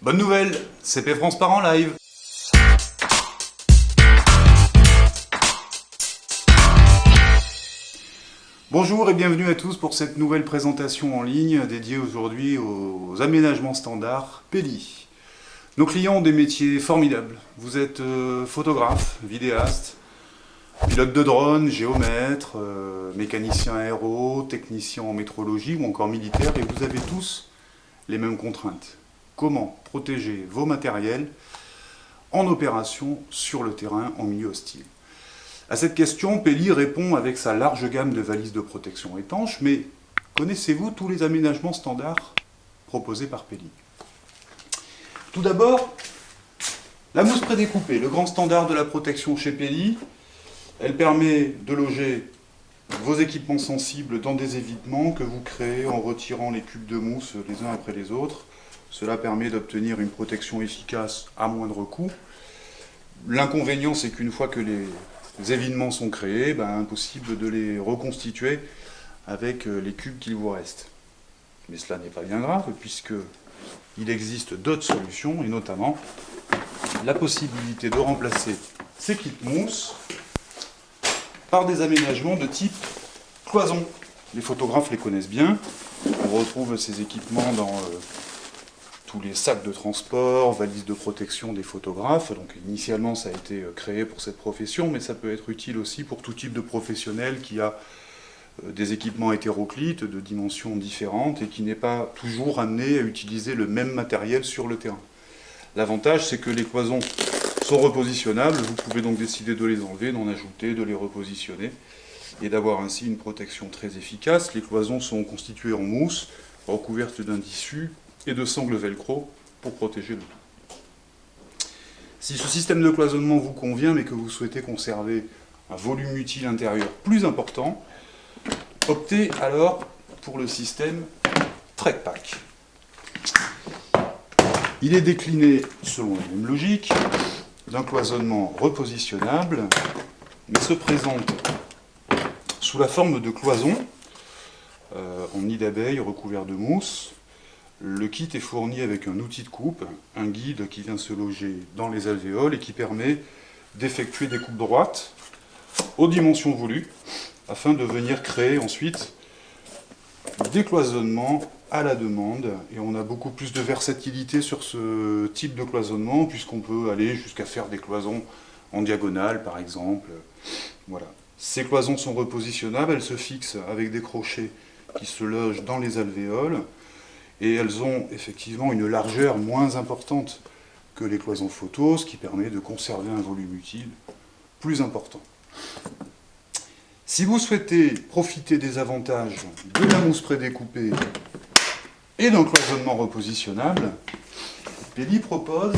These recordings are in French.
Bonne nouvelle, CP France part en live. Bonjour et bienvenue à tous pour cette nouvelle présentation en ligne dédiée aujourd'hui aux aménagements standards Peli. Nos clients ont des métiers formidables. Vous êtes photographe, vidéaste, pilote de drone, géomètre, mécanicien aéro, technicien en métrologie ou encore militaire, et vous avez tous les mêmes contraintes. Comment protéger vos matériels en opération sur le terrain en milieu hostile? À cette question, Peli répond avec sa large gamme de valises de protection étanches, mais connaissez-vous tous les aménagements standards proposés par Peli? Tout d'abord, la mousse prédécoupée, le grand standard de la protection chez Peli. Elle permet de loger vos équipements sensibles dans des évitements que vous créez en retirant les cubes de mousse les uns après les autres. Cela permet d'obtenir une protection efficace à moindre coût. L'inconvénient, c'est qu'une fois que les évitements sont créés, impossible de les reconstituer avec les cubes qu'il vous reste. Mais cela n'est pas bien grave, puisqu'il existe d'autres solutions, et notamment la possibilité de remplacer ces kits mousse par des aménagements de type cloison. Les photographes les connaissent bien. On retrouve ces équipements dans tous les sacs de transport, valises de protection des photographes. Donc initialement ça a été créé pour cette profession, mais ça peut être utile aussi pour tout type de professionnel qui a des équipements hétéroclites de dimensions différentes et qui n'est pas toujours amené à utiliser le même matériel sur le terrain. L'avantage, c'est que les cloisons sont repositionnables, vous pouvez donc décider de les enlever, d'en ajouter, de les repositionner et d'avoir ainsi une protection très efficace. Les cloisons sont constituées en mousse, recouvertes d'un tissu et de sangles velcro pour protéger le tout. Si ce système de cloisonnement vous convient mais que vous souhaitez conserver un volume utile intérieur plus important, optez alors pour le système TrekPack. Il est décliné selon la même logique d'un cloisonnement repositionnable, mais se présente sous la forme de cloisons en nid d'abeille recouvert de mousse. Le kit est fourni avec un outil de coupe, un guide qui vient se loger dans les alvéoles et qui permet d'effectuer des coupes droites aux dimensions voulues afin de venir créer ensuite des cloisonnements à la demande. Et on a beaucoup plus de versatilité sur ce type de cloisonnement puisqu'on peut aller jusqu'à faire des cloisons en diagonale par exemple. Voilà. Ces cloisons sont repositionnables, elles se fixent avec des crochets qui se logent dans les alvéoles. Et elles ont effectivement une largeur moins importante que les cloisons photo, ce qui permet de conserver un volume utile plus important. Si vous souhaitez profiter des avantages de la mousse prédécoupée et d'un cloisonnement repositionnable, Peli propose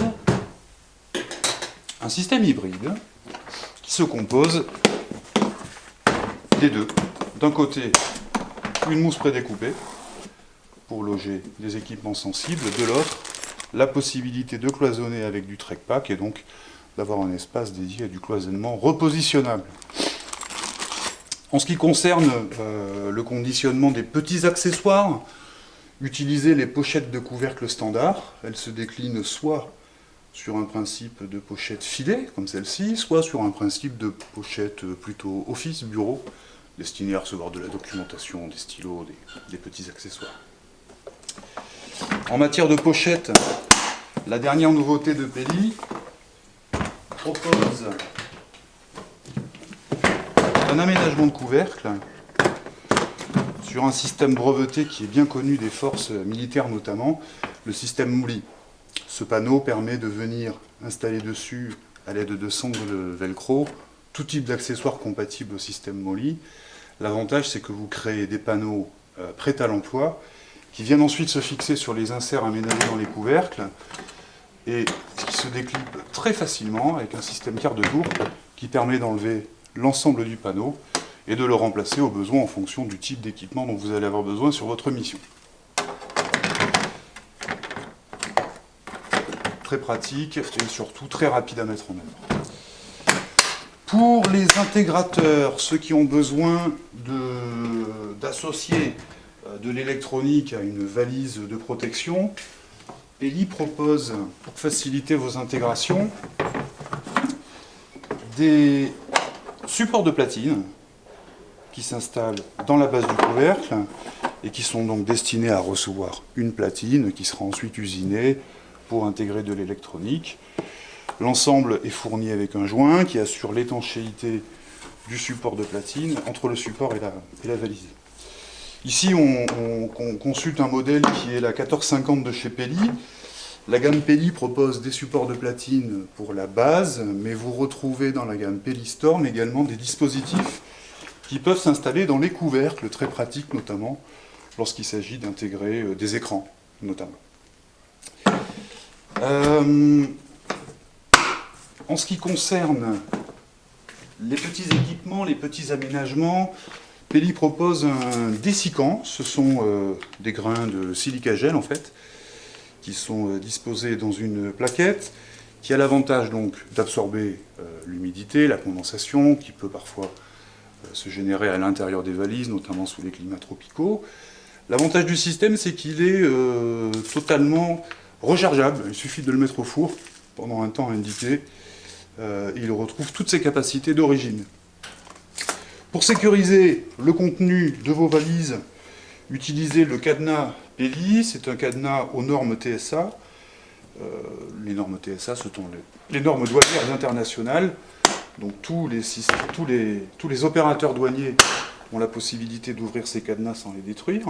un système hybride qui se compose des deux. D'un côté, une mousse prédécoupée pour loger des équipements sensibles, de l'autre, la possibilité de cloisonner avec du TrekPack et donc d'avoir un espace dédié à du cloisonnement repositionnable. En ce qui concerne le conditionnement des petits accessoires, utilisez les pochettes de couvercle standard. Elles se déclinent soit sur un principe de pochette filet, comme celle-ci, soit sur un principe de pochette plutôt office, bureau, destiné à recevoir de la documentation, des stylos, des petits accessoires. En matière de pochette, la dernière nouveauté de Peli propose un aménagement de couvercle sur un système breveté qui est bien connu des forces militaires notamment, le système MOLI. Ce panneau permet de venir installer dessus, à l'aide de sangles velcro, tout type d'accessoires compatibles au système MOLI. L'avantage, c'est que vous créez des panneaux prêts à l'emploi qui viennent ensuite se fixer sur les inserts aménagés dans les couvercles et qui se déclipent très facilement avec un système quart de tour qui permet d'enlever l'ensemble du panneau et de le remplacer au besoin en fonction du type d'équipement dont vous allez avoir besoin sur votre mission. Très pratique et surtout très rapide à mettre en œuvre. Pour les intégrateurs, ceux qui ont besoin d'associer de l'électronique à une valise de protection, Peli propose, pour faciliter vos intégrations, des supports de platine qui s'installent dans la base du couvercle et qui sont donc destinés à recevoir une platine qui sera ensuite usinée pour intégrer de l'électronique. L'ensemble est fourni avec un joint qui assure l'étanchéité du support de platine entre le support et la valise. Ici, on consulte un modèle qui est la 1450 de chez Peli. La gamme Peli propose des supports de platine pour la base, mais vous retrouvez dans la gamme Peli Storm également des dispositifs qui peuvent s'installer dans les couvercles, très pratiques notamment lorsqu'il s'agit d'intégrer des écrans, notamment. En ce qui concerne les petits équipements, les petits aménagements, Peli propose un dessicant. Ce sont des grains de silicagel en fait, qui sont disposés dans une plaquette, qui a l'avantage donc d'absorber l'humidité, la condensation, qui peut parfois se générer à l'intérieur des valises, notamment sous les climats tropicaux. L'avantage du système, c'est qu'il est totalement rechargeable. Il suffit de le mettre au four pendant un temps indiqué. Il retrouve toutes ses capacités d'origine. Pour sécuriser le contenu de vos valises, utilisez le cadenas Peli. C'est un cadenas aux normes TSA. Les normes TSA, ce sont les normes douanières internationales. Donc tous les opérateurs douaniers ont la possibilité d'ouvrir ces cadenas sans les détruire.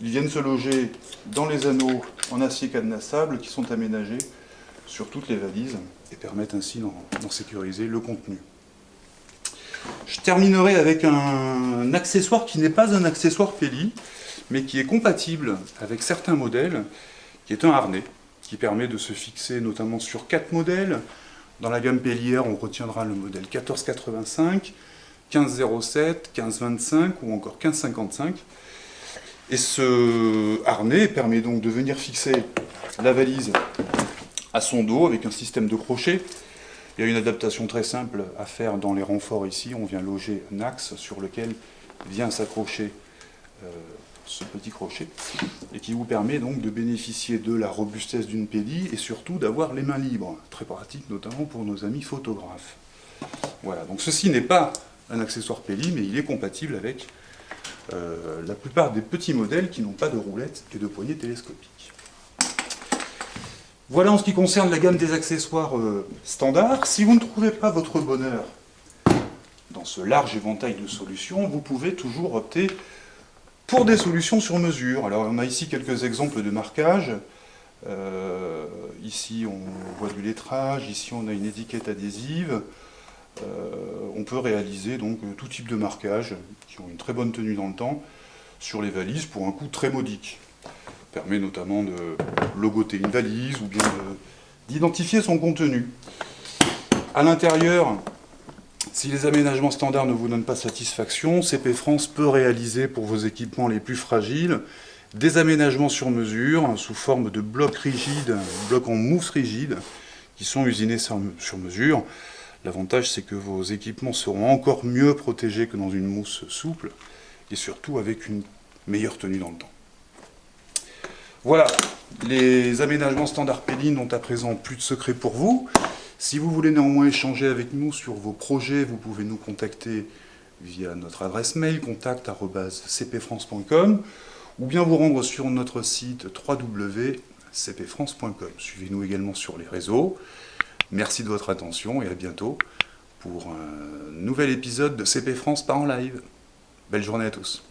Ils viennent se loger dans les anneaux en acier cadenassable qui sont aménagés sur toutes les valises et permettent ainsi d'en sécuriser le contenu. Je terminerai avec un accessoire qui n'est pas un accessoire Peli, mais qui est compatible avec certains modèles, qui est un harnais, qui permet de se fixer notamment sur 4 modèles. Dans la gamme Pelière, on retiendra le modèle 1485, 1507, 1525 ou encore 1555. Et ce harnais permet donc de venir fixer la valise à son dos avec un système de crochet. Il y a une adaptation très simple à faire dans les renforts ici. On vient loger un axe sur lequel vient s'accrocher ce petit crochet et qui vous permet donc de bénéficier de la robustesse d'une Peli et surtout d'avoir les mains libres. Très pratique notamment pour nos amis photographes. Voilà, donc ceci n'est pas un accessoire Peli, mais il est compatible avec la plupart des petits modèles qui n'ont pas de roulettes et de poignées télescopiques. Voilà en ce qui concerne la gamme des accessoires standards. Si vous ne trouvez pas votre bonheur dans ce large éventail de solutions, vous pouvez toujours opter pour des solutions sur mesure. Alors on a ici quelques exemples de marquage. Ici on voit du lettrage, ici on a une étiquette adhésive. On peut réaliser donc tout type de marquage qui ont une très bonne tenue dans le temps sur les valises pour un coût très modique. Ça permet notamment de logoter une valise ou bien d'identifier son contenu. À l'intérieur, si les aménagements standards ne vous donnent pas satisfaction, CP France peut réaliser pour vos équipements les plus fragiles des aménagements sur mesure sous forme de blocs rigides, blocs en mousse rigide qui sont usinés sur mesure. L'avantage, c'est que vos équipements seront encore mieux protégés que dans une mousse souple et surtout avec une meilleure tenue dans le temps. Voilà, les aménagements standards Peli n'ont à présent plus de secret pour vous. Si vous voulez néanmoins échanger avec nous sur vos projets, vous pouvez nous contacter via notre adresse mail contact@cpfrance.com ou bien vous rendre sur notre site www.cpfrance.com. Suivez-nous également sur les réseaux. Merci de votre attention et à bientôt pour un nouvel épisode de CP France pas en live. Belle journée à tous.